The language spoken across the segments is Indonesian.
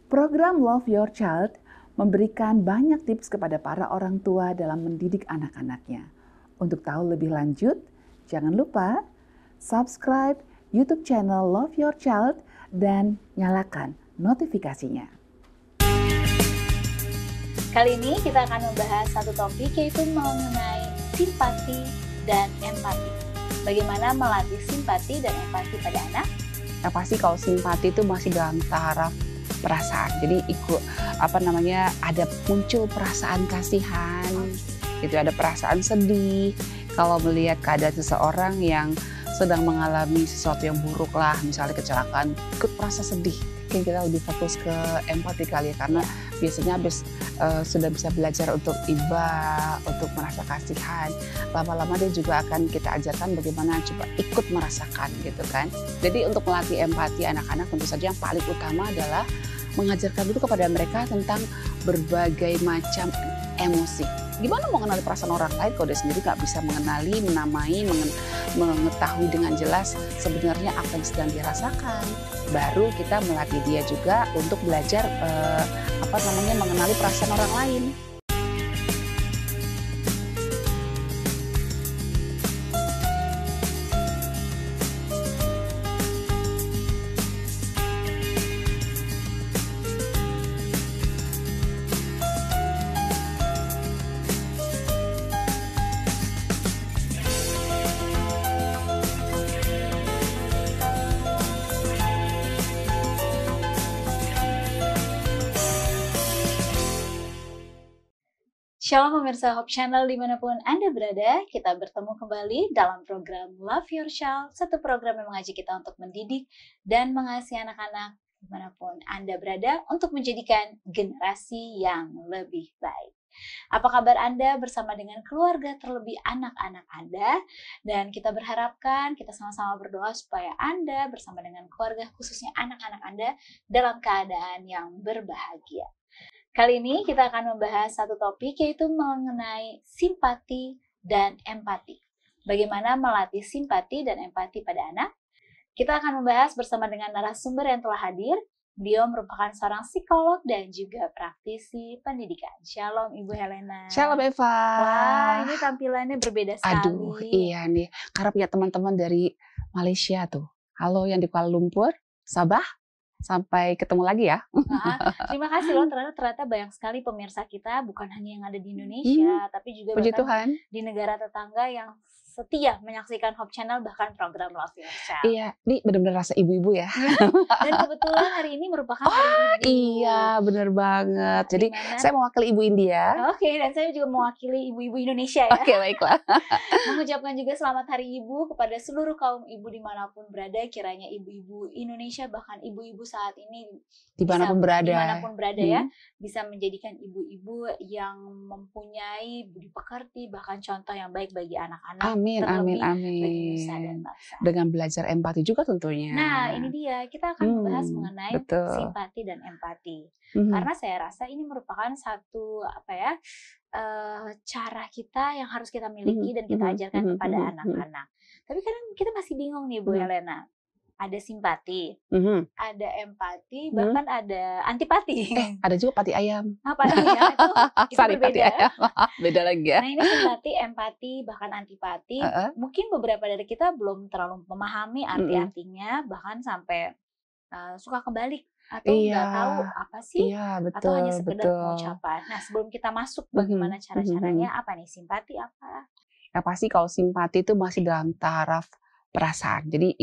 Program Love Your Child memberikan banyak tips kepada para orang tua dalam mendidik anak-anaknya. Untuk tahu lebih lanjut, jangan lupa subscribe YouTube channel Love Your Child dan nyalakan notifikasinya. Kali ini kita akan membahas satu topik, yaitu mengenai simpati dan empati. Bagaimana melatih simpati dan empati pada anak? Yang pasti kalau simpati itu masih dalam taraf perasaan. Jadi ada muncul perasaan kasihan, gitu, ada perasaan sedih kalau melihat keadaan seseorang yang sedang mengalami sesuatu yang buruk lah, misalnya kecelakaan, ikut merasa sedih. Mungkin kita lebih fokus ke empati kali ya, karena biasanya sudah bisa belajar untuk iba, untuk merasa kasihan. Lama-lama dia juga akan kita ajarkan bagaimana coba ikut merasakan gitu kan. Jadi untuk melatih empati anak-anak tentu saja yang paling utama adalah mengajarkan dulu kepada mereka tentang berbagai macam emosi. Gimana mau mengenali perasaan orang lain kalau dia sendiri nggak bisa mengenali, menamai, mengetahui dengan jelas sebenarnya apa yang sedang dirasakan. Baru kita melatih dia juga untuk belajar mengenali perasaan orang lain. Shalom pemirsa Hope Channel dimanapun Anda berada, kita bertemu kembali dalam program Love Your Child, satu program yang mengajak kita untuk mendidik dan mengasihi anak-anak dimanapun Anda berada untuk menjadikan generasi yang lebih baik. Apa kabar Anda bersama dengan keluarga, terlebih anak-anak Anda? Dan kita berharapkan, kita sama-sama berdoa supaya Anda bersama dengan keluarga, khususnya anak-anak Anda, dalam keadaan yang berbahagia. Kali ini kita akan membahas satu topik, yaitu mengenai simpati dan empati. Bagaimana melatih simpati dan empati pada anak? Kita akan membahas bersama dengan narasumber yang telah hadir. Beliau merupakan seorang psikolog dan juga praktisi pendidikan. Shalom Ibu Helena. Shalom Eva. Wah, ini tampilannya berbeda sekali. Aduh, iya nih. Karena punya teman-teman dari Malaysia tuh. Halo yang di Kuala Lumpur, Sabah. Sampai ketemu lagi ya. Terima kasih loh, ternyata banyak sekali pemirsa kita, bukan hanya yang ada di Indonesia, tapi juga Puji Tuhan, di negara tetangga yang setia menyaksikan Hope Channel, bahkan program Love Your Child. Iya, ini benar-benar rasa ibu-ibu ya. Dan kebetulan hari ini merupakan hari ibu. Iya, benar banget. Jadi saya mewakili ibu India. Oke, dan saya juga mewakili ibu-ibu Indonesia ya. Oke, baiklah. Mengucapkan juga selamat hari ibu kepada seluruh kaum ibu dimanapun berada. Kiranya ibu-ibu Indonesia, bahkan ibu-ibu saat ini dimanapun berada ya, bisa menjadikan ibu-ibu yang mempunyai budi pekerti, bahkan contoh yang baik bagi anak-anak. Amin. Bagi nusa dan bangsa. Dengan belajar empati juga tentunya. Nah, ini dia, kita akan membahas mengenai simpati dan empati. Karena saya rasa ini merupakan satu cara kita yang harus kita miliki dan kita ajarkan kepada anak-anak. Tapi kadang kita masih bingung nih Bu Helena. Ada simpati, ada empati, bahkan ada antipati. Ada juga pati ayam. Pati ayam itu berbeda. Pati ayam. Beda lagi ya. Nah, ini simpati, empati, bahkan antipati. Mungkin beberapa dari kita belum terlalu memahami arti-artinya, bahkan sampai suka kebalik atau nggak tahu apa sih, atau hanya sekedar pengucapan. Nah, sebelum kita masuk bagaimana cara-caranya, apa nih simpati apa? Ya pasti kalau simpati itu masih dalam taraf perasaan. Jadi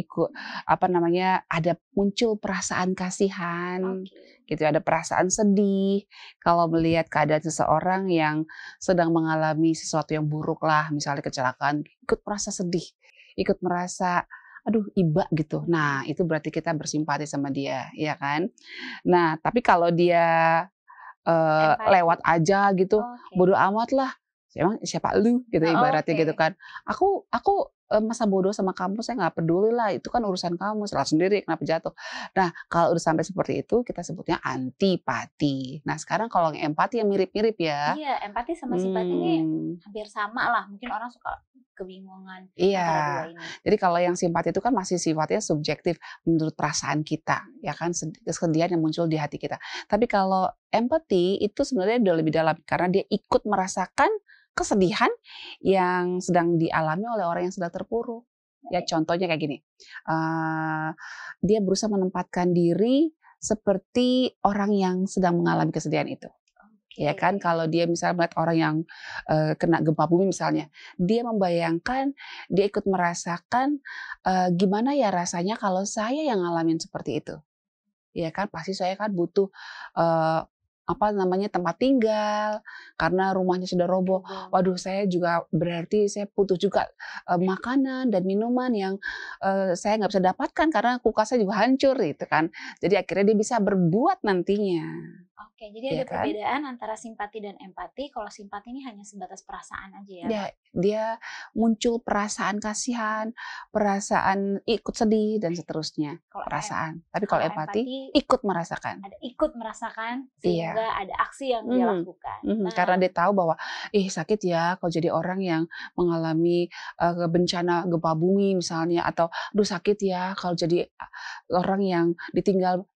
ada muncul perasaan kasihan, gitu, ada perasaan sedih kalau melihat keadaan seseorang yang sedang mengalami sesuatu yang buruk lah, misalnya kecelakaan, ikut merasa sedih, ikut merasa iba gitu. Nah, itu berarti kita bersimpati sama dia, ya kan? Nah, tapi kalau dia lewat aja gitu, bodoh amat lah. Emang siapa lu gitu ibaratnya gitu kan. Aku masa bodoh sama kamu, saya nggak peduli lah, itu kan urusan kamu, salah sendiri kenapa jatuh. Nah, kalau udah sampai seperti itu kita sebutnya antipati. Nah, sekarang kalau yang empati yang mirip-mirip ya. Iya, empati sama simpati ini hampir sama lah. Mungkin orang suka kebingungan Iya. antara dua ini. Jadi kalau yang simpati itu kan masih sifatnya subjektif menurut perasaan kita, ya kan, kesedihan yang muncul di hati kita. Tapi kalau empati itu sebenarnya udah lebih dalam karena dia ikut merasakan kesedihan yang sedang dialami oleh orang yang sedang terpuruk. Ya contohnya kayak gini, dia berusaha menempatkan diri seperti orang yang sedang mengalami kesedihan itu. Ya kan, kalau dia misalnya melihat orang yang kena gempa bumi misalnya, dia membayangkan, dia ikut merasakan gimana ya rasanya kalau saya yang ngalamin seperti itu. Ya kan, pasti saya kan butuh tempat tinggal karena rumahnya sudah roboh. Waduh, saya juga berarti saya butuh juga makanan dan minuman yang saya nggak bisa dapatkan karena kulkasnya juga hancur gitu kan. Jadi akhirnya dia bisa berbuat nantinya. Oke, jadi ada perbedaan antara simpati dan empati. Kalau simpati ini hanya sebatas perasaan aja ya? Dia muncul perasaan kasihan, perasaan ikut sedih dan seterusnya. Perasaan. Tapi kalau empati ikut merasakan. Ada ikut merasakan sehingga ada aksi yang dia lakukan. Karena dia tahu bahwa sakit ya kalau jadi orang yang mengalami bencana gempa bumi misalnya, atau aduh sakit ya kalau jadi orang yang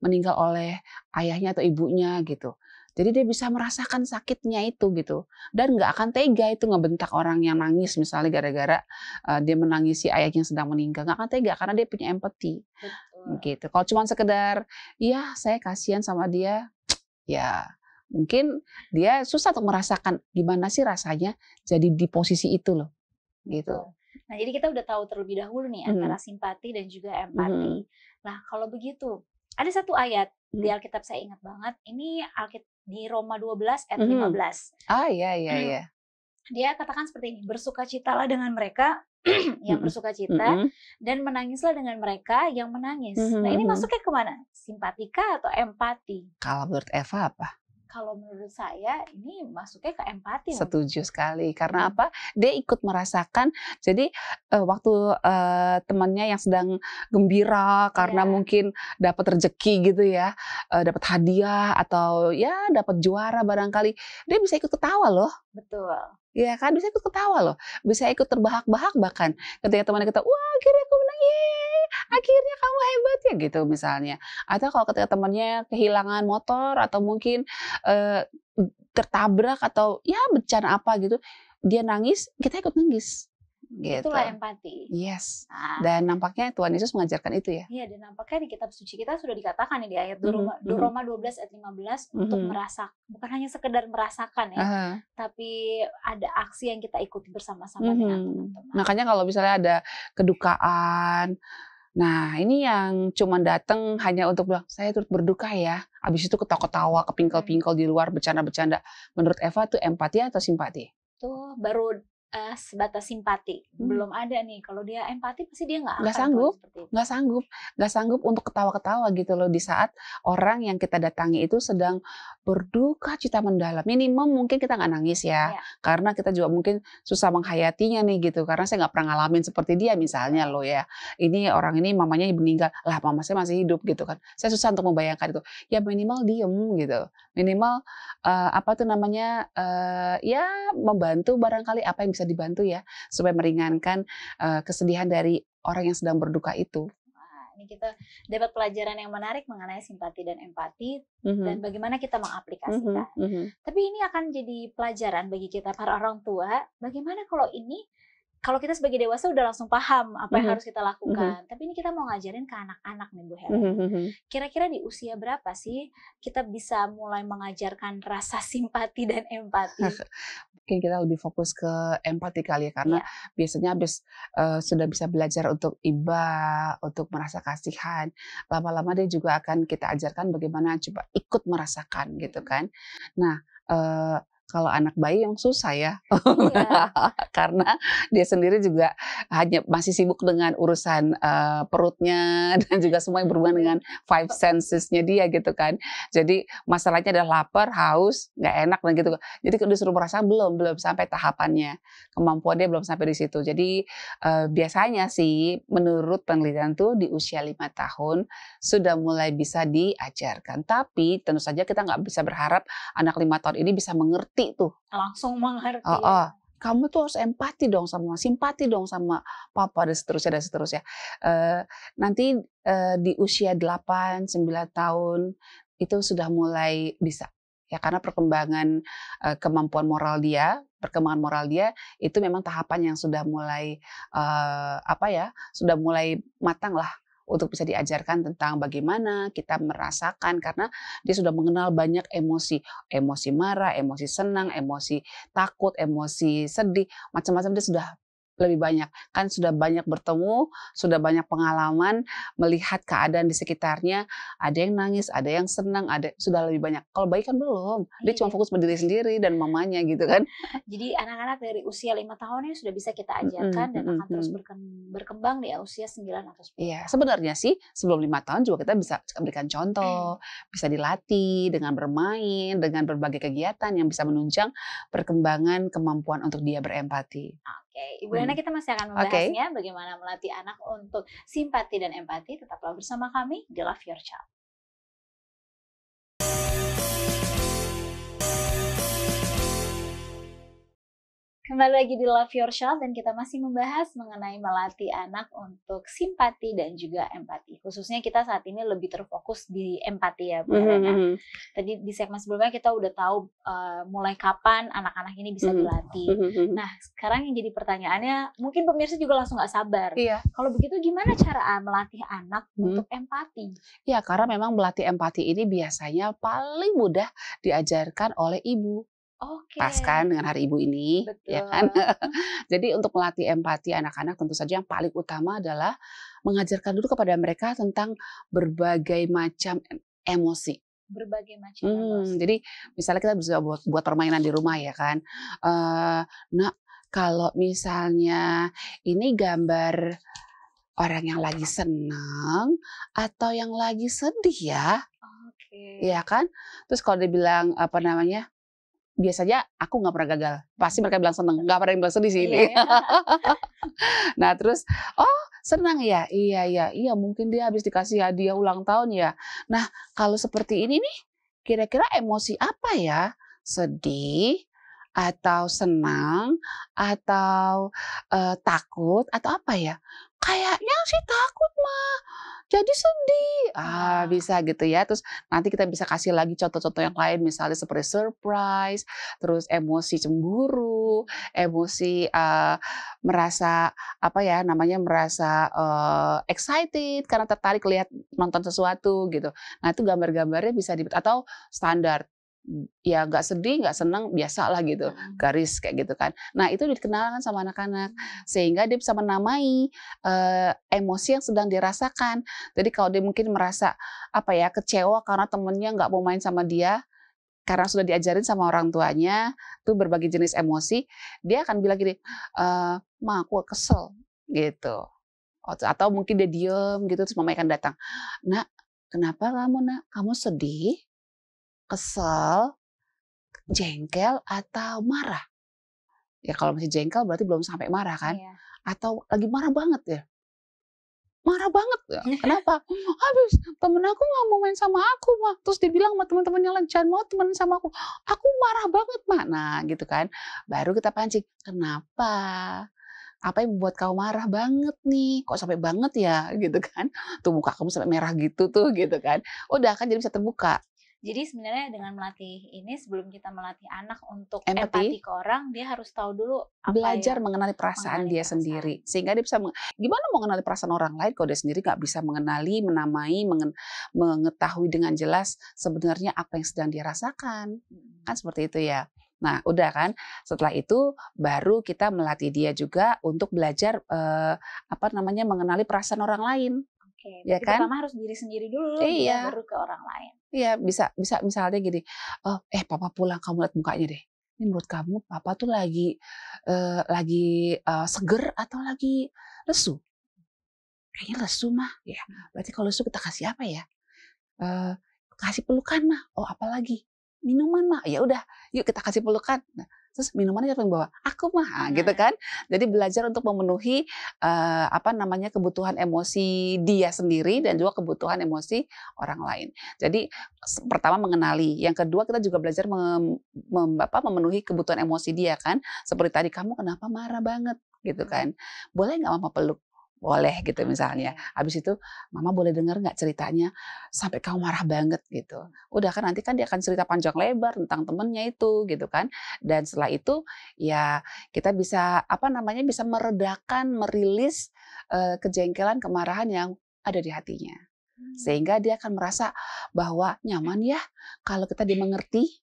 meninggal oleh ayahnya atau ibunya gitu. Jadi dia bisa merasakan sakitnya itu gitu. Dan nggak akan tega itu ngebentak orang yang nangis misalnya gara-gara dia menangisi ayahnya yang sedang meninggal. Nggak akan tega karena dia punya empati. Gitu. Kalau cuma sekedar ya saya kasihan sama dia, ya mungkin dia susah untuk merasakan gimana sih rasanya jadi di posisi itu loh. Gitu. Nah, jadi kita udah tahu terlebih dahulu nih antara simpati dan juga empati. Nah, kalau begitu, ada satu ayat di Alkitab saya ingat banget. Ini di Roma 12 ayat 15. Iya. Dia katakan seperti ini, bersukacitalah dengan mereka yang bersukacita dan menangislah dengan mereka yang menangis. Nah, ini masuknya kemana? Simpatika atau empati? Kalau menurut Eva apa? Kalau menurut saya ini masuknya ke empati. Setuju sekali. Karena apa? Dia ikut merasakan. Jadi waktu temannya yang sedang gembira karena mungkin dapat rezeki gitu ya, dapat hadiah atau ya dapat juara barangkali, dia bisa ikut ketawa loh. Betul. Ya kan, bisa ikut ketawa loh, bisa ikut terbahak-bahak bahkan ketika temannya kata, wah akhirnya aku menang, yeay, akhirnya kamu hebat ya gitu misalnya. Atau kalau ketika temannya kehilangan motor atau mungkin tertabrak atau ya bencana apa gitu, dia nangis, kita ikut nangis. Gitu. Itulah empati. Yes. Dan nampaknya Tuhan Yesus mengajarkan itu ya. Iya, dan nampaknya di kitab suci kita sudah dikatakan di ayat Roma 12 ayat 15 untuk merasakan, bukan hanya sekedar merasakan ya, tapi ada aksi yang kita ikuti bersama-sama dengan teman-teman. Makanya kalau misalnya ada kedukaan, nah ini yang cuma datang hanya untuk bilang saya turut berduka ya, habis itu ketawa-ketawa, kepingkel-pingkel di luar, bercanda-bercanda. Menurut Eva itu empati atau simpati? Tuh baru sebatas simpati, belum ada nih. Kalau dia empati pasti dia nggak sanggup untuk ketawa-ketawa gitu loh di saat orang yang kita datangi itu sedang berduka cita mendalam. Minimum mungkin kita nggak nangis ya, karena kita juga mungkin susah menghayatinya nih gitu, karena saya nggak pernah ngalamin seperti dia misalnya loh ya. Ini orang ini mamanya meninggal, lah mama saya masih hidup gitu kan. Saya susah untuk membayangkan itu. Ya minimal diem gitu, minimal ya membantu barangkali apa yang bisa dibantu ya supaya meringankan kesedihan dari orang yang sedang berduka itu. Wah, ini kita dapat pelajaran yang menarik mengenai simpati dan empati dan bagaimana kita mengaplikasikan. Tapi ini akan jadi pelajaran bagi kita para orang tua. Bagaimana kalau kita sebagai dewasa udah langsung paham apa yang harus kita lakukan. Tapi ini kita mau ngajarin ke anak-anak nih Bu Helen. Kira-kira di usia berapa sih kita bisa mulai mengajarkan rasa simpati dan empati? Mungkin kita lebih fokus ke empati kali ya, karena biasanya habis sudah bisa belajar untuk iba, untuk merasa kasihan, lama-lama dia juga akan kita ajarkan bagaimana coba ikut merasakan gitu kan. Nah, kalau anak bayi yang susah ya, karena dia sendiri juga hanya masih sibuk dengan urusan perutnya dan juga semua yang berhubungan dengan five senses-nya dia gitu kan. Jadi masalahnya adalah lapar, haus, nggak enak dan gitu. Jadi kalau disuruh merasakan belum sampai tahapannya, kemampuan dia belum sampai di situ. Jadi biasanya sih menurut penelitian tuh di usia 5 tahun sudah mulai bisa diajarkan. Tapi tentu saja kita nggak bisa berharap anak 5 tahun ini bisa mengerti tuh. Langsung mengerti. kamu tuh harus empati dong sama, simpati dong sama papa dan seterusnya dan seterusnya. Nanti di usia 8, 9 tahun itu sudah mulai bisa. Ya karena perkembangan perkembangan moral dia itu memang tahapan yang sudah mulai sudah mulai matang lah untuk bisa diajarkan tentang bagaimana kita merasakan karena dia sudah mengenal banyak emosi, emosi marah, emosi senang, emosi takut, emosi sedih, macam-macam dia sudah lebih banyak. Kan sudah banyak bertemu, sudah banyak pengalaman melihat keadaan di sekitarnya, ada yang nangis, ada yang senang, sudah lebih banyak. Kalau bayi kan belum, dia cuma fokus berdiri sendiri dan mamanya gitu kan. Jadi anak-anak dari usia 5 tahunnya sudah bisa kita ajarkan dan akan terus berkembang di usia 9 atau 10 Iya, tahun. sebenarnya sih sebelum 5 tahun juga kita bisa berikan contoh, bisa dilatih dengan bermain, dengan berbagai kegiatan yang bisa menunjang perkembangan kemampuan untuk dia berempati. Oke, Ibu Lena kita masih akan membahasnya bagaimana melatih anak untuk simpati dan empati. Tetaplah bersama kami di Love Your Child. Kembali lagi di Love Your Child dan kita masih membahas mengenai melatih anak untuk simpati dan juga empati. Khususnya kita saat ini lebih terfokus di empati ya Bu Helena. Tadi di segmen sebelumnya kita udah tahu mulai kapan anak-anak ini bisa dilatih. Nah sekarang yang jadi pertanyaannya, mungkin pemirsa juga langsung gak sabar. Iya. Kalau begitu gimana cara melatih anak untuk empati? Ya karena memang melatih empati ini biasanya paling mudah diajarkan oleh ibu. Oke. Pas kan dengan Hari Ibu ini, ya kan? Jadi untuk melatih empati anak-anak tentu saja yang paling utama adalah mengajarkan dulu kepada mereka tentang berbagai macam emosi. Berbagai macam emosi. Jadi misalnya kita bisa buat permainan di rumah ya kan. Nak, kalau misalnya ini gambar orang yang lagi senang atau yang lagi sedih ya, ya kan? Terus kalau dia bilang biasanya aku nggak pernah gagal, pasti mereka bilang seneng, nggak pernah yang bilang sedih sih ini. Nah terus, oh senang ya, iya mungkin dia habis dikasih hadiah ulang tahun ya. Nah kalau seperti ini nih, kira-kira emosi apa ya? Sedih, atau senang, atau takut, atau apa ya? Kayaknya sih takut mah, jadi sedih. Bisa gitu ya. Terus nanti kita bisa kasih lagi contoh-contoh yang lain, misalnya seperti surprise, terus emosi cemburu, emosi merasa excited karena tertarik lihat nonton sesuatu gitu. Nah itu gambar-gambarnya bisa atau standar. Ya nggak sedih, nggak senang, biasa lah gitu, garis kayak gitu kan. Nah itu dikenalkan sama anak-anak sehingga dia bisa menamai emosi yang sedang dirasakan. Jadi kalau dia mungkin merasa kecewa karena temennya nggak mau main sama dia, karena sudah diajarin sama orang tuanya tuh berbagai jenis emosi, dia akan bilang gini, "Ma, aku kesel," gitu. Atau mungkin dia diem gitu terus mamanya akan datang, "Nak, kenapa kamu nak? Kamu sedih? Kesel, jengkel, atau marah?" Ya kalau masih jengkel berarti belum sampai marah kan? Iya. Atau lagi marah banget ya? Marah banget ya? Kenapa? Habis temen aku nggak mau main sama aku mah. Terus dibilang sama teman-teman yang lain, jangan mau temenan sama aku. Aku marah banget mah. Nah gitu kan. Baru kita pancing. Kenapa? Apa yang membuat kamu marah banget nih? Kok sampai banget ya? Gitu kan. Tuh muka kamu sampai merah gitu tuh gitu kan. Udah kan jadi bisa terbuka. Jadi sebenarnya dengan melatih ini, sebelum kita melatih anak untuk Empati empati ke orang, dia harus tahu dulu belajar mengenali perasaan dia sendiri. Sehingga dia bisa, gimana mau mengenali perasaan orang lain kalau dia sendiri nggak bisa mengenali, menamai, mengetahui dengan jelas sebenarnya apa yang sedang dia rasakan. Kan seperti itu ya. Nah udah kan, setelah itu baru kita melatih dia juga untuk belajar mengenali perasaan orang lain. Oke, Ya kan? pertama harus diri sendiri dulu, Iya. baru ke orang lain. Iya, bisa misalnya gini, papa pulang kamu lihat mukanya deh. Ini menurut kamu papa tuh lagi seger atau lagi lesu? Kayaknya lesu mah. Ya, berarti kalau lesu kita kasih apa ya? Kasih pelukan mah. Oh, apalagi? Minuman mah. Ya udah, yuk kita kasih pelukan. Nah, Terus minumannya siapa yang bawa? Aku mah, gitu kan. Jadi belajar untuk memenuhi kebutuhan emosi dia sendiri dan juga kebutuhan emosi orang lain. Jadi pertama mengenali, yang kedua kita juga belajar memenuhi kebutuhan emosi dia kan. Seperti tadi, kamu kenapa marah banget gitu kan? Boleh nggak mama peluk? Boleh gitu misalnya. Habis itu, mama boleh dengar nggak ceritanya sampai kamu marah banget gitu. Udah kan nanti kan dia akan cerita panjang lebar tentang temennya itu gitu kan. Dan setelah itu ya kita bisa bisa meredakan, merilis kejengkelan, kemarahan yang ada di hatinya. Sehingga dia akan merasa bahwa nyaman ya kalau kita dimengerti,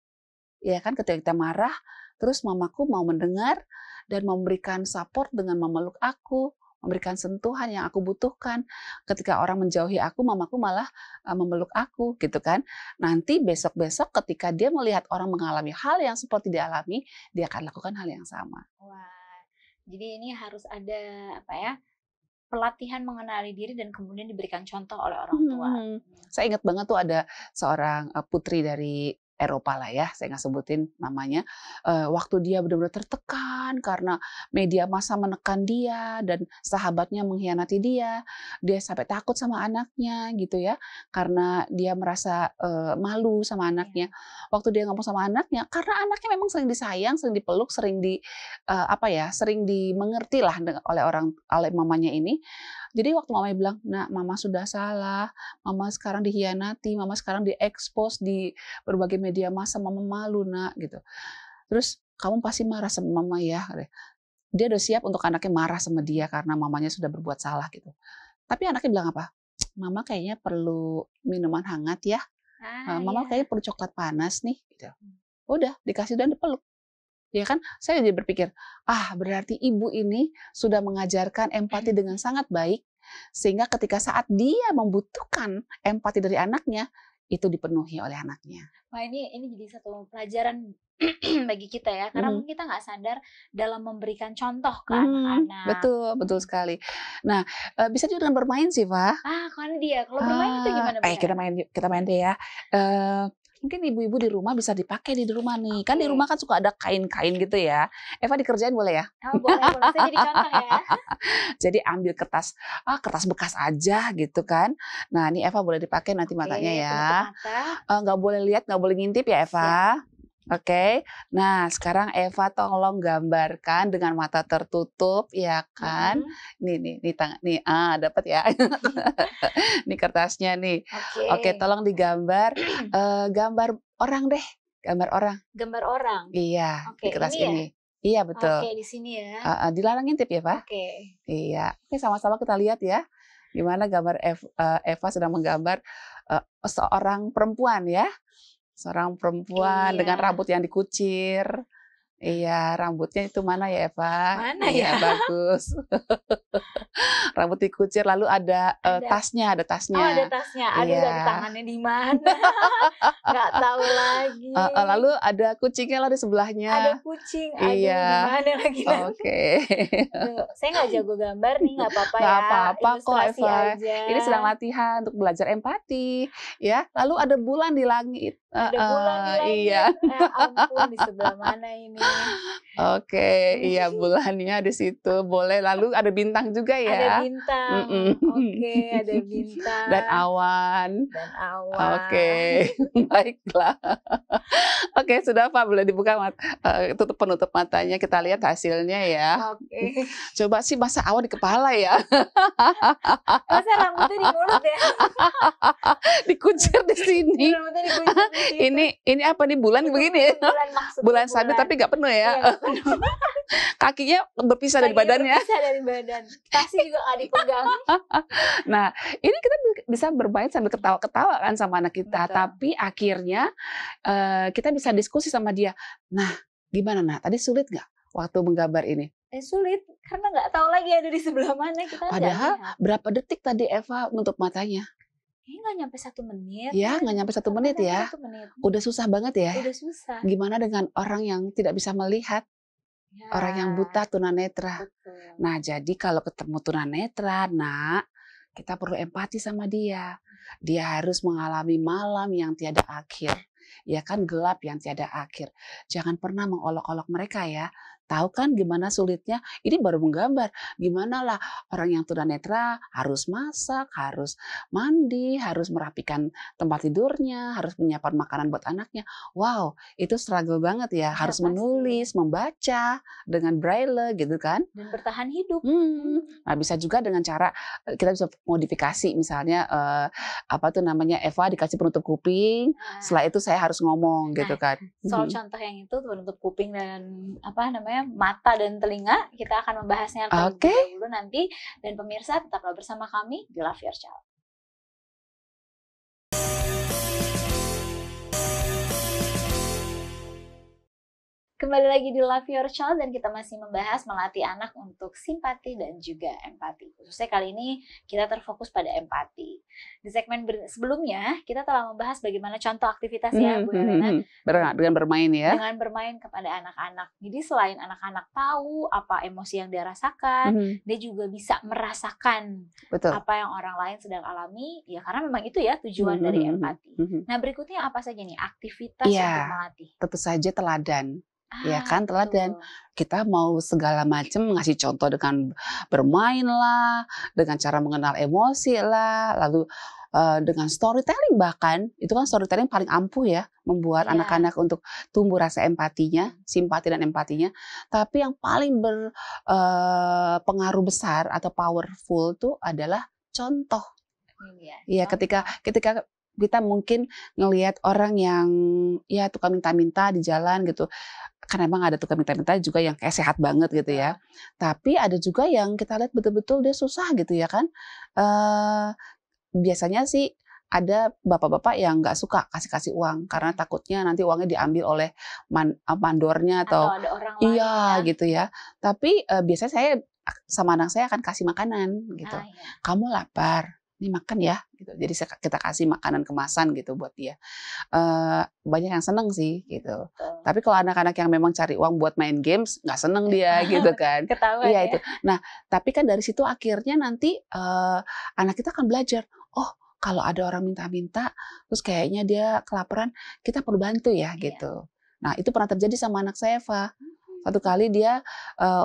ya kan, ketika kita marah, terus mamaku mau mendengar dan memberikan support dengan memeluk aku, memberikan sentuhan yang aku butuhkan. Ketika orang menjauhi aku, mamaku malah memeluk aku gitu kan. Nanti besok-besok ketika dia melihat orang mengalami hal yang seperti dia alami, dia akan lakukan hal yang sama. Wah, jadi ini harus ada pelatihan mengenali diri dan kemudian diberikan contoh oleh orang tua. Saya ingat banget tuh ada seorang putri dari Eropa lah ya, saya nggak sebutin namanya. Waktu dia benar-benar tertekan karena media massa menekan dia dan sahabatnya mengkhianati dia sampai takut sama anaknya gitu ya, karena dia merasa malu sama anaknya. Waktu dia ngomong sama anaknya, karena anaknya memang sering disayang, sering dipeluk, sering sering dimengerti lah oleh mamanya ini. Jadi waktu mamanya bilang, "Nak, mama sudah salah, mama sekarang dikhianati, mama sekarang diekspos di berbagai media massa, mama malu nak," gitu. Terus, "Kamu pasti marah sama mama ya?" Dia udah siap untuk anaknya marah sama dia karena mamanya sudah berbuat salah gitu. Tapi anaknya bilang apa? "Mama kayaknya perlu minuman hangat ya, mama kayaknya perlu coklat panas nih," gitu. Udah dikasih dan dipeluk. Ya kan, saya jadi berpikir, berarti ibu ini sudah mengajarkan empati dengan sangat baik, sehingga ketika saat dia membutuhkan empati dari anaknya, itu dipenuhi oleh anaknya. Wah, ini jadi satu pelajaran bagi kita ya, karena mungkin kita nggak sadar dalam memberikan contoh ke anak-anak. Betul sekali. Nah, bisa juga dengan bermain sih, Pak. Kalau bermain itu gimana? Kita main deh ya. Mungkin ibu-ibu di rumah bisa dipakai di rumah nih. Kan di rumah kan suka ada kain-kain gitu ya. Eva dikerjain boleh ya? Boleh. Saya jadi contoh ya. Jadi ambil kertas bekas aja gitu kan. Nah, ini Eva boleh dipakai nanti matanya ya. Nggak boleh lihat, nggak boleh ngintip ya Eva. Oke. Nah, sekarang Eva tolong gambarkan dengan mata tertutup, ya kan? Nih tangan nih. Dapat ya. Nih kertasnya nih. Oke, tolong digambar gambar orang deh. Gambar orang. Gambar orang. Iya, di kertas ini. Iya, betul. Oke, di sini ya. Dilarang ngintip ya, Pak? Oke. Iya. Oke, sama-sama kita lihat ya. Gimana gambar Eva sedang menggambar seorang perempuan ya. Seorang perempuan dengan rambut yang dikucir. Iya, rambutnya itu mana ya Eva? Mana ya? Bagus. Rambut dikucir, lalu ada tasnya, ada tasnya. Ada tasnya. Aduh, dari tangannya di mana? Nggak tahu lagi. Lalu ada kucingnya lah di sebelahnya. Ada kucing. Aduh, di mana lagi? Oke. Saya nggak jago gambar nih, nggak apa-apa ya. Nggak apa-apa kok Eva. Aja. Ini sedang latihan untuk belajar empati, ya. Lalu ada bulan di langit. Ada bulan di langit. Iya. Ampun, di sebelah mana ini? Oke, iya bulannya di situ. Boleh. Lalu ada bintang juga ya. Ada bintang. Oke, ada bintang. Dan awan. Oke, baiklah. Oke, sudah Pak, boleh dibuka penutup matanya, kita lihat hasilnya ya. Oke. Coba sih masa awan di kepala ya. Masa rambutnya di mulut ya? Dikucir di sini. Rambutnya dikucir di situ. Ini apa nih, bulan begini ya? Bulan sabit tapi nggak penuh ya. Iya, Kakinya berpisah dari badannya. Berpisah dari badan. Tasnya juga nggak dipegang. Nah, ini kita bisa bermain sambil ketawa-ketawa kan sama anak kita. Betul. Tapi akhirnya kita bisa diskusi sama dia. Nah, gimana nak? Tadi sulit nggak waktu menggambar ini? Sulit, karena nggak tahu lagi ada di sebelah mana kita. Padahal berapa detik tadi Eva menutup matanya? Nggak nyampe 1 menit. Ya, nggak nyampe 1 menit ya. 1 menit. Udah susah banget ya. Udah susah. Gimana dengan orang yang tidak bisa melihat? Ya. Orang yang buta tunanetra. Betul. Nah, jadi kalau ketemu tunanetra, nak, kita perlu empati sama dia. Dia harus mengalami malam yang tiada akhir. ya kan, gelap yang tiada akhir. Jangan pernah mengolok-olok mereka ya. Tahu kan gimana sulitnya? Ini baru menggambar. Gimana lah orang yang tunanetra harus masak, harus mandi, harus merapikan tempat tidurnya, harus menyiapkan makanan buat anaknya. Wow, itu struggle banget ya. Ya, Harus pasti. menulis, membaca dengan braille gitu kan. Dan bertahan hidup. Nah, bisa juga dengan cara kita bisa modifikasi misalnya apa tuh namanya, Eva dikasih penutup kuping, Nah, setelah itu saya harus ngomong gitu kan. soal contoh yang itu penutup kuping dan apa namanya mata dan telinga, kita akan membahasnya terlebih Oke. dahulu nanti. Dan pemirsa tetaplah bersama kami di Love Your Child. Kembali lagi di Love Your Child dan kita masih membahas melatih anak untuk simpati dan juga empati. Khususnya kali ini kita terfokus pada empati. Di segmen sebelumnya kita telah membahas bagaimana contoh aktivitas ya Bu Helena Dengan bermain ya. dengan bermain kepada anak-anak. Jadi selain anak-anak tahu apa emosi yang dia rasakan, dia juga bisa merasakan Betul. apa yang orang lain sedang alami. Ya karena memang itu ya tujuan dari empati. Nah berikutnya apa saja nih aktivitas Iya. untuk melatih? Tentu saja teladan. Ya kan, betul. teladan. Kita mau segala macam ngasih contoh dengan bermain lah, dengan cara mengenal emosi lah, lalu dengan storytelling bahkan. Itu kan storytelling paling ampuh ya, membuat Iya. anak-anak untuk tumbuh rasa empatinya, simpati dan empatinya. Tapi yang paling berpengaruh besar atau powerful tuh adalah contoh. Iya, Iya, ketika kita mungkin ngelihat orang yang ya tukang minta-minta di jalan gitu. Kan emang ada tukang minta-minta juga yang kayak sehat banget gitu ya. Tapi ada juga yang kita lihat betul-betul dia susah gitu ya kan. Biasanya sih ada bapak-bapak yang nggak suka kasih uang karena takutnya nanti uangnya diambil oleh mandornya atau atau ada orang lain iya ya. gitu ya. Tapi biasanya saya sama anak saya akan kasih makanan gitu. Iya. Kamu lapar, ini makan ya gitu. Jadi kita kasih makanan kemasan gitu buat dia. Banyak yang seneng sih gitu. Betul. Tapi kalau anak-anak yang memang cari uang buat main games nggak seneng dia gitu kan. Ketahuan Iya ya. itu. Nah tapi kan dari situ akhirnya nanti anak kita akan belajar. Oh kalau ada orang minta-minta, terus kayaknya dia kelaparan, kita perlu bantu ya gitu. Nah itu pernah terjadi sama anak saya, Eva. Satu kali dia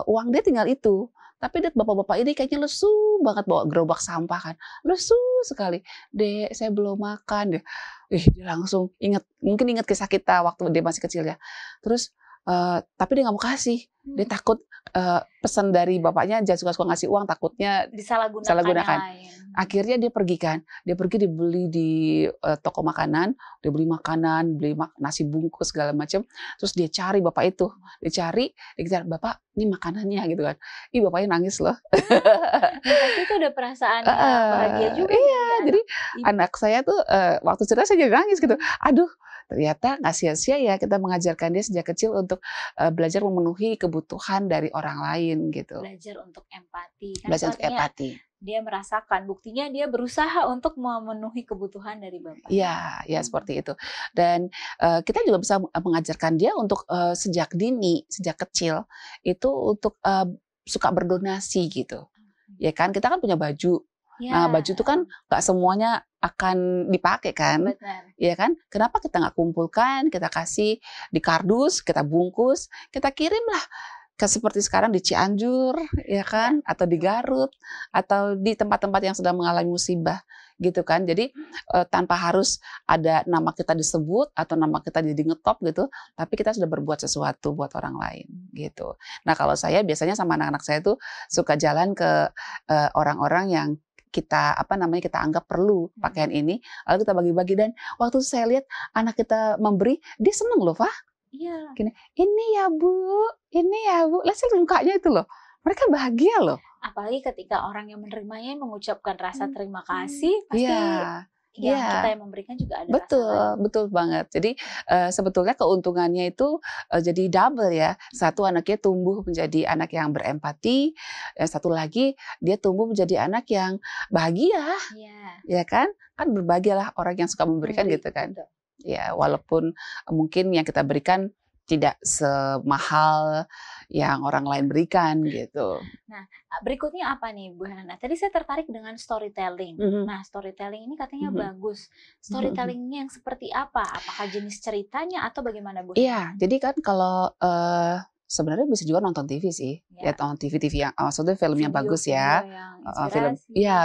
uang dia tinggal itu. Tapi lihat bapak-bapak ini kayaknya lesu banget bawa gerobak sampah kan. Lesu sekali. Dek, saya belum makan. Dia langsung mungkin ingat kisah kita waktu dia masih kecil ya. Terus, tapi dia nggak mau kasih. Dia takut pesan dari bapaknya jangan suka-suka ngasih uang, takutnya disalahgunakan. Yang lain. Akhirnya dia pergi kan. Dia pergi dibeli di toko makanan. Dia beli makanan, beli nasi bungkus segala macam. Terus dia cari bapak itu. Dia cari, Bapak ini makanannya gitu kan. Ih bapaknya nangis loh. Pasti itu ada perasaan bahagia juga. Iya, jadi anak saya tuh waktu cerita saya jadi nangis gitu. Aduh, ternyata nggak sia-sia ya kita mengajarkan dia sejak kecil untuk belajar memenuhi kebutuhan dari orang lain gitu. Belajar untuk empati. Kan Belajar untuk empati. Dia merasakan, buktinya dia berusaha untuk memenuhi kebutuhan dari bapak. Iya, ya seperti itu. Dan kita juga bisa mengajarkan dia untuk sejak dini, sejak kecil itu untuk suka berdonasi gitu. Ya kan, kita kan punya baju. Ya. Nah, baju itu kan nggak semuanya akan dipakai kan. Benar. Ya kan? Kenapa kita nggak kumpulkan, kita kasih di kardus, kita bungkus, kita kirimlah ke seperti sekarang di Cianjur, ya kan? Atau di Garut, atau di tempat-tempat yang sedang mengalami musibah, gitu kan? Jadi tanpa harus ada nama kita disebut atau nama kita jadi ngetop gitu, tapi kita sudah berbuat sesuatu buat orang lain, gitu. Nah kalau saya biasanya sama anak-anak saya tuh suka jalan ke orang-orang yang kita kita anggap perlu pakaian ini, lalu kita bagi-bagi. Dan waktu saya lihat anak kita memberi, dia seneng loh, Fah. Iya. Gini, ini ya Bu, lihat sih mukanya itu loh, mereka bahagia loh. Apalagi ketika orang yang menerimanya mengucapkan rasa terima kasih, pasti kita yang memberikan juga ada betul banget. Jadi sebetulnya keuntungannya itu jadi double ya. Satu, anaknya tumbuh menjadi anak yang berempati, satu lagi dia tumbuh menjadi anak yang bahagia. Ya kan berbahagialah orang yang suka memberikan gitu kan. Ya walaupun mungkin yang kita berikan tidak semahal yang orang lain berikan gitu. Nah, berikutnya apa nih Bu Helena? Tadi saya tertarik dengan storytelling. Nah, storytelling ini katanya bagus. Storytellingnya yang seperti apa? Apakah jenis ceritanya atau bagaimana Bu Helena? Iya, jadi kan kalau sebenarnya bisa juga nonton TV sih, ya nonton TV yang maksudnya filmnya bagus ya,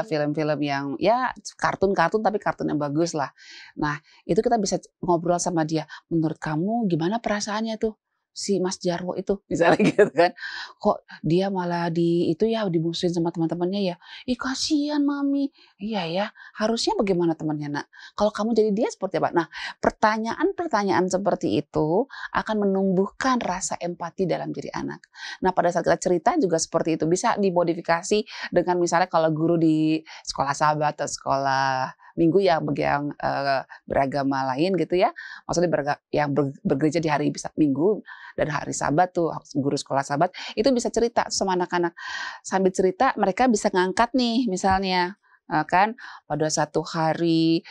film-film yang ya kartun-kartun tapi kartun yang bagus lah. Nah itu kita bisa ngobrol sama dia. Menurut kamu gimana perasaannya tuh si Mas Jarwo itu misalnya gitu kan? Kok dia malah dimusuhin sama teman-temannya ya? Ih kasihan mami. Iya ya, harusnya bagaimana temannya nak? Kalau kamu jadi dia seperti apa? Nah pertanyaan-pertanyaan seperti itu akan menumbuhkan rasa empati dalam diri anak. Nah pada saat kita cerita juga seperti itu, bisa dimodifikasi dengan misalnya kalau guru di sekolah sahabat atau sekolah minggu ya bagi yang beragama lain gitu ya, maksudnya yang bergereja di hari Minggu dan hari Sabat tuh guru sekolah Sabat itu bisa cerita sama anak-anak, sambil cerita mereka bisa ngangkat nih misalnya kan pada satu hari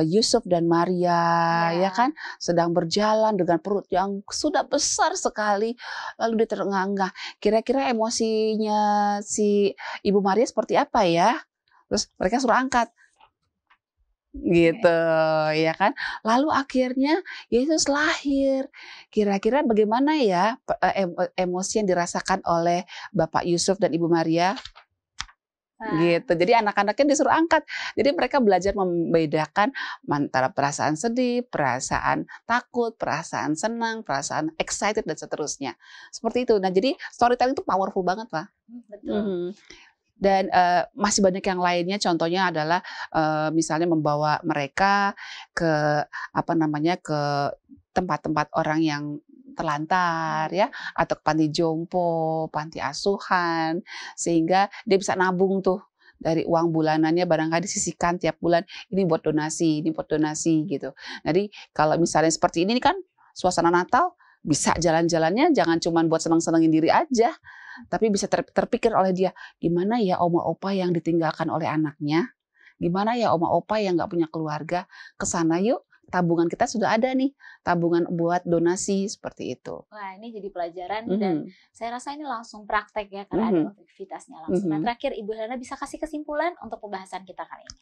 Yusuf dan Maria ya kan sedang berjalan dengan perut yang sudah besar sekali, lalu dia terengah-engah, kira-kira emosinya si Ibu Maria seperti apa ya, terus mereka suruh angkat gitu ya kan, lalu akhirnya Yesus lahir, kira-kira bagaimana ya emosi yang dirasakan oleh Bapak Yusuf dan Ibu Maria gitu. Jadi anak-anaknya disuruh angkat, jadi mereka belajar membedakan antara perasaan sedih, perasaan takut, perasaan senang, perasaan excited dan seterusnya seperti itu. Nah jadi storytelling itu powerful banget Pak. Betul. Dan masih banyak yang lainnya, contohnya adalah misalnya membawa mereka ke ke tempat-tempat orang yang terlantar ya, atau ke panti jompo, panti asuhan, sehingga dia bisa nabung tuh dari uang bulanannya, barangkali disisihkan tiap bulan, ini buat donasi gitu. Jadi kalau misalnya seperti ini kan suasana Natal, bisa jalan-jalannya jangan cuma buat senang-senangin diri aja, tapi bisa terpikir oleh dia, gimana ya oma opa yang ditinggalkan oleh anaknya, gimana ya oma opa yang nggak punya keluarga, kesana yuk, tabungan kita sudah ada nih, tabungan buat donasi seperti itu. Wah ini jadi pelajaran dan saya rasa ini langsung praktek ya karena ada aktivitasnya langsung. Nah terakhir Ibu Helena bisa kasih kesimpulan untuk pembahasan kita kali ini.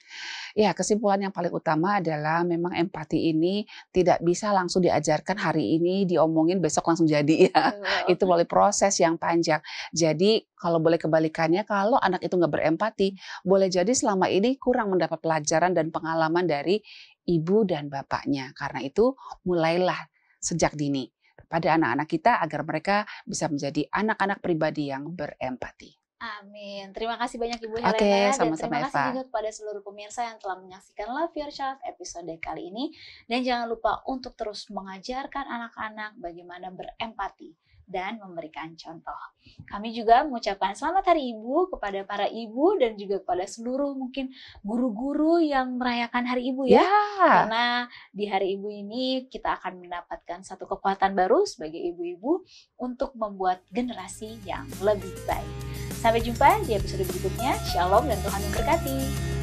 Ya kesimpulan yang paling utama adalah memang empati ini tidak bisa langsung diajarkan hari ini diomongin besok langsung jadi ya. Itu melalui proses yang panjang. Jadi kalau boleh kebalikannya, kalau anak itu nggak berempati, boleh jadi selama ini kurang mendapat pelajaran dan pengalaman dari ibu dan bapaknya. Karena itu mulailah sejak dini pada anak-anak kita agar mereka bisa menjadi anak-anak pribadi yang berempati. Amin. Terima kasih banyak Ibu Helena. Oke, dan sama-sama terima kasih Eva. juga kepada seluruh pemirsa yang telah menyaksikan Love Your Child episode kali ini. Dan jangan lupa untuk terus mengajarkan anak-anak bagaimana berempati dan memberikan contoh. Kami juga mengucapkan selamat Hari Ibu kepada para ibu dan juga kepada seluruh mungkin guru-guru yang merayakan Hari Ibu ya. Karena di Hari Ibu ini kita akan mendapatkan satu kekuatan baru sebagai ibu-ibu untuk membuat generasi yang lebih baik. Sampai jumpa di episode berikutnya. Shalom dan Tuhan memberkati.